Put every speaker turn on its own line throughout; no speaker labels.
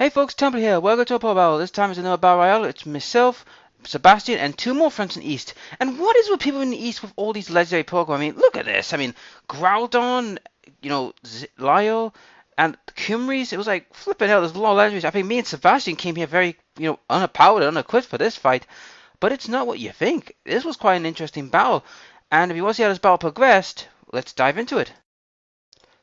Hey folks, Temple here. Welcome to a Battle Royale. This time it's another Battle Royale. It's myself, Sebastian, and two more friends in the East. And what is with people in the East with all these legendary Pokemon? I mean, look at this. I mean, Groudon, Lyle, and Kumries. It was like, flipping hell, there's a lot of legendaries. I think me and Sebastian came here very, unempowered, unequipped for this fight. But it's not what you think. This was quite an interesting battle. And if you want to see how this battle progressed, let's dive into it.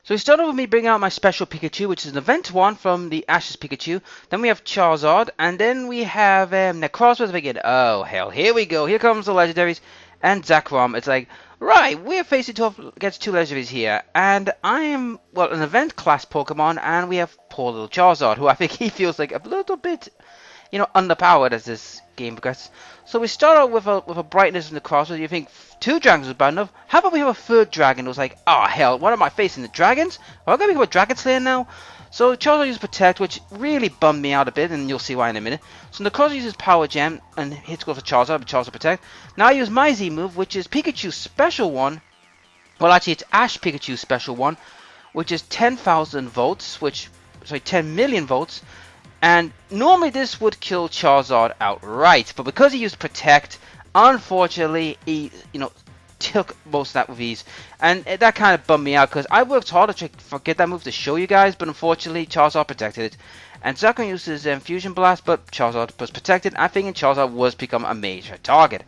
So we start off with me bringing out my special Pikachu, which is an event one from the Ashes Pikachu. Then we have Charizard, and then we have Necrozma again. Oh hell, here we go. Here comes the legendaries and Zekrom. It's like, right, we're facing off against two legendaries here, and I am an event class Pokemon, and we have poor little Charizard, who I think he feels like a little bit, underpowered as this game progresses. So we start out with a brightness in the crossroads. You think two dragons was bad enough? How about we have a third dragon? It was like, oh hell, what am I facing? The dragons? Well, I'm gonna become a Dragon Slayer now. So Charizard uses Protect, which really bummed me out a bit, and you'll see why in a minute. So Necrozma uses Power Gem and hits go for Charizard, but Charizard Protect. Now I use my Z move, which is Pikachu's special one. Well, actually, it's Ash Pikachu's special one, which is 10,000 volts, 10 million volts. And normally this would kill Charizard outright, but because he used Protect, unfortunately he, took most of that with ease. And that kind of bummed me out, because I worked hard to get that move to show you guys, but unfortunately Charizard protected it. And Zekrom uses Fusion Blast, but Charizard was protected. I think Charizard was become a major target.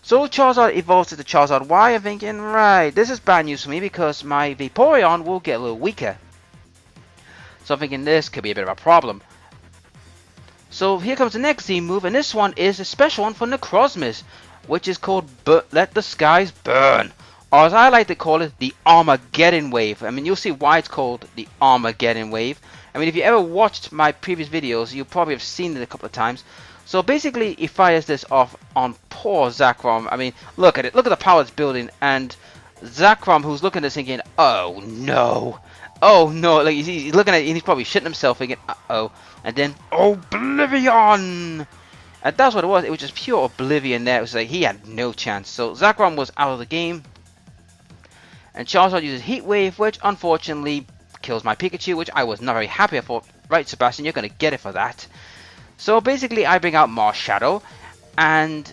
So Charizard evolves to the Charizard Y. I'm thinking, right, this is bad news for me, because my Vaporeon will get a little weaker. So I'm thinking this could be a bit of a problem. So here comes the next Z move, and this one is a special one for Necrozma, which is called Let the Skies Burn, or as I like to call it, the Armageddon Wave. I mean, you'll see why it's called the Armageddon Wave. I mean, if you ever watched my previous videos, you probably have seen it a couple of times. So basically, he fires this off on poor Zekrom. I mean, look at it. Look at the power it's building, and Zekrom, who's looking at this thinking, oh no. Oh no, like he's looking at it and he's probably shitting himself thinking, uh-oh. And then, Oblivion! And that's what it was. It was just pure Oblivion there. It was like he had no chance. So Zekrom was out of the game. And Charizard uses Heat Wave, which unfortunately kills my Pikachu, which I was not very happy. I thought, right, Sebastian, you're going to get it for that. So basically, I bring out Marshadow. And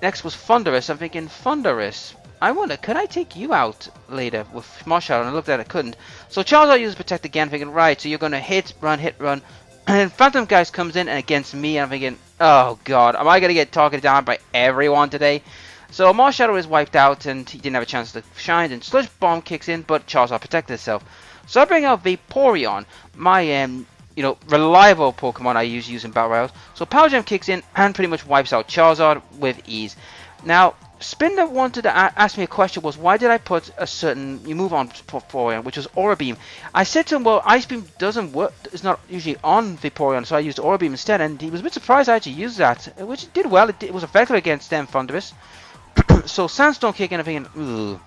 next was Thundurus. I'm thinking, Thundurus, I wonder, could I take you out later with Marshadow? And I looked at it, I couldn't. So Charizard uses Protect again, thinking, right, so you're going to hit, run. And then Phantom Guys comes in and against me, and I'm thinking, oh god, am I going to get targeted down by everyone today? So Marshadow is wiped out, and he didn't have a chance to shine, and Sludge Bomb kicks in, but Charizard protected itself. So I bring out Vaporeon, my, reliable Pokemon I use in Battle Royales. So Power Gem kicks in, and pretty much wipes out Charizard with ease. Now, Spinner wanted to ask me a question, was why did I put a certain move on Vaporeon, which was Aura Beam. I said to him, well, Ice Beam doesn't work, it's not usually on Vaporeon, so I used Aura Beam instead, and he was a bit surprised I actually used that, which it did well. It was effective against Thundurus. So Sandstorm kick in, I'm thinking, ooh,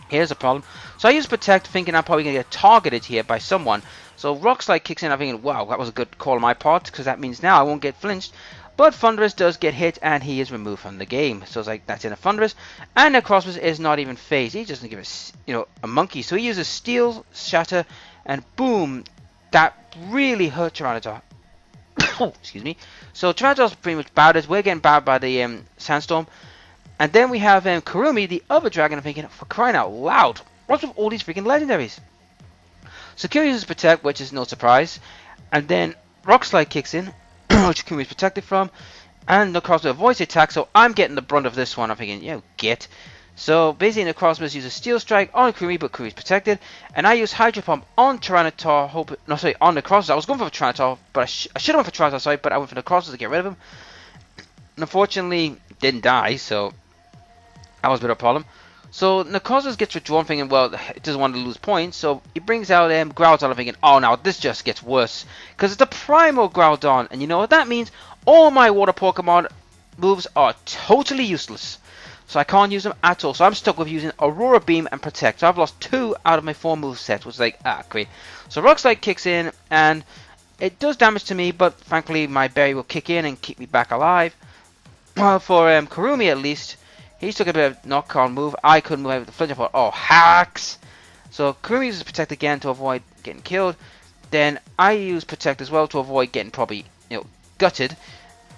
here's a problem. So I used Protect, thinking I'm probably going to get targeted here by someone. So Rock Slide kicks in, I'm thinking, wow, that was a good call on my part, because that means now I won't get flinched. But Thundurus does get hit, and he is removed from the game. So it's like, that's in a Thundurus. And Necrozma is not even phased. He doesn't give us, a monkey. So he uses Steel, Shatter, and boom, that really hurt Tyranitar. Excuse me. So Tyranitar's pretty much bowed us. We're getting bowed by the Sandstorm. And then we have Kurumi, the other dragon. I'm thinking, for crying out loud, what's with all these freaking legendaries? So Kurumi uses Protect, which is no surprise. And then Rock Slide kicks in, which Kurumi is protected from, and Necrozma avoids the attack, so I'm getting the brunt of this one. I'm thinking, get. So basically Necrozma uses Steel Strike on Kurumi, but Kurumi's protected, and I use Hydro Pump on Tyranitar, on Necrozma. I was going for Tyranitar, but I should have went for Tyranitar, sorry, but I went for Necrozma to get rid of him. And unfortunately, didn't die, so that was a bit of a problem. So Necrozma gets withdrawn, thinking, well, it doesn't want to lose points, so he brings out Groudon, thinking, oh, now this just gets worse, because it's a Primal Groudon, and you know what that means? All my Water Pokemon moves are totally useless, so I can't use them at all, so I'm stuck with using Aurora Beam and Protect, so I've lost 2 out of my 4 moveset, which is like, great. So Rock Slide kicks in, and it does damage to me, but frankly, my Berry will kick in and keep me back alive. Well, for Kurumi at least, he took a bit of knock-on move. I couldn't move with the flinch. I thought, oh, hacks! So Kurumi uses Protect again to avoid getting killed. Then I use Protect as well to avoid getting probably, gutted.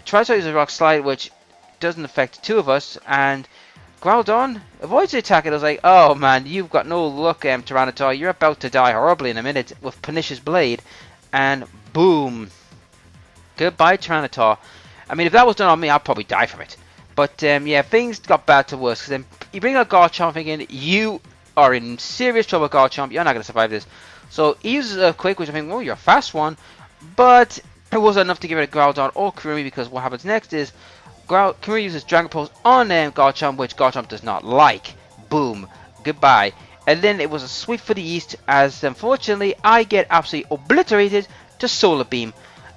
Tries to use a Rock Slide, which doesn't affect two of us, and Groudon avoids the attack. And I was like, oh man, you've got no luck, Tyranitar. You're about to die horribly in a minute with Pernicious Blade. And boom. Goodbye, Tyranitar. I mean, if that was done on me, I'd probably die from it. But yeah, things got bad to worse. Because then you bring out Garchomp thinking, you are in serious trouble, Garchomp. You're not going to survive this. So he uses Earthquake, which I think, oh, you're a fast one. But it wasn't enough to give it a Groudon or Kirumi, because what happens next is Kirumi uses Dragon Pulse on Garchomp, which Garchomp does not like. Boom. Goodbye. And then it was a sweep for the East, as unfortunately I get absolutely obliterated to Solar Beam.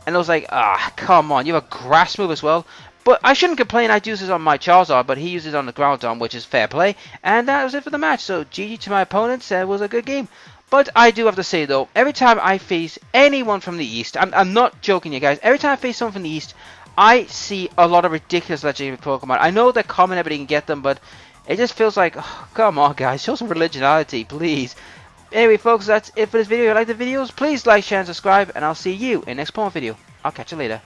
And I was like, come on, you have a Grass move as well. But I shouldn't complain, I'd use it on my Charizard, but he uses it on the Groudon, which is fair play. And that was it for the match. So GG to my opponents, it was a good game. But I do have to say though, every time I face anyone from the East, I'm not joking you guys, every time I face someone from the East, I see a lot of ridiculous legendary Pokemon. I know they're common, everybody can get them, but it just feels like, oh, come on guys, show some religiosity, please. Anyway folks, that's it for this video. If you like the videos, please like, share and subscribe, and I'll see you in the next Pokemon video. I'll catch you later.